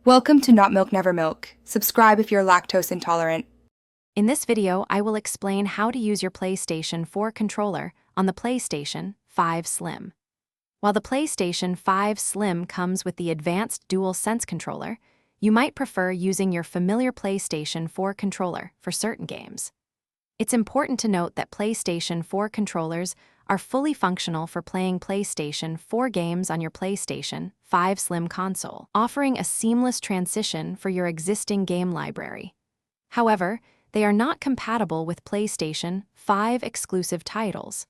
Welcome to Not Milk Never Milk. Subscribe if you're lactose intolerant. In this video, I will explain how to use your PlayStation 4 controller on the PlayStation 5 Slim. While the PlayStation 5 Slim comes with the advanced DualSense controller, you might prefer using your familiar PlayStation 4 controller for certain games. It's important to note that PlayStation 4 controllers are fully functional for playing PlayStation 4 games on your PlayStation 5 Slim console, offering a seamless transition for your existing game library. However, they are not compatible with PlayStation 5 exclusive titles.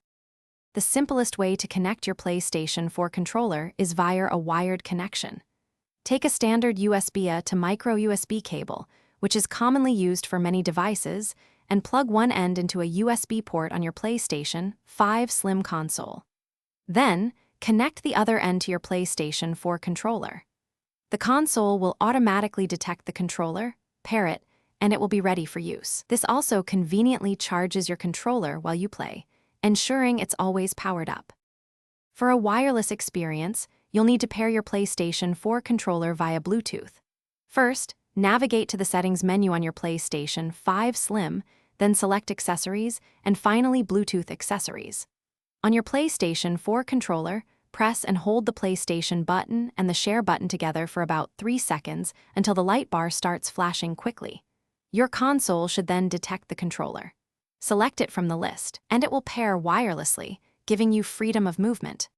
The simplest way to connect your PlayStation 4 controller is via a wired connection. Take a standard USB to micro USB cable, which is commonly used for many devices, and plug one end into a USB port on your PlayStation 5 Slim console. Then, connect the other end to your PlayStation 4 controller. The console will automatically detect the controller, pair it, and it will be ready for use. This also conveniently charges your controller while you play, ensuring it's always powered up. For a wireless experience, you'll need to pair your PlayStation 4 controller via Bluetooth. First, navigate to the settings menu on your PlayStation 5 Slim, then select Accessories, and finally Bluetooth Accessories. On your PlayStation 4 controller, press and hold the PlayStation button and the share button together for about 3 seconds until the light bar starts flashing quickly. Your console should then detect the controller. Select it from the list, and it will pair wirelessly, giving you freedom of movement.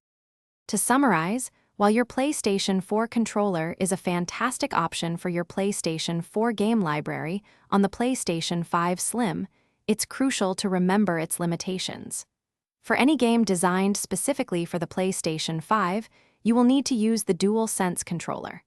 To summarize, while your PlayStation 4 controller is a fantastic option for your PlayStation 4 game library on the PlayStation 5 Slim, it's crucial to remember its limitations. For any game designed specifically for the PlayStation 5, you will need to use the DualSense controller.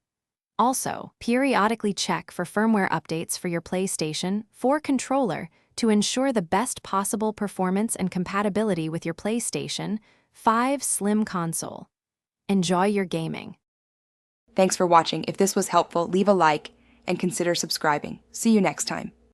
Also, periodically check for firmware updates for your PlayStation 4 controller to ensure the best possible performance and compatibility with your PlayStation 5 Slim console. Enjoy your gaming. Thanks for watching. If this was helpful, leave a like and consider subscribing. See you next time.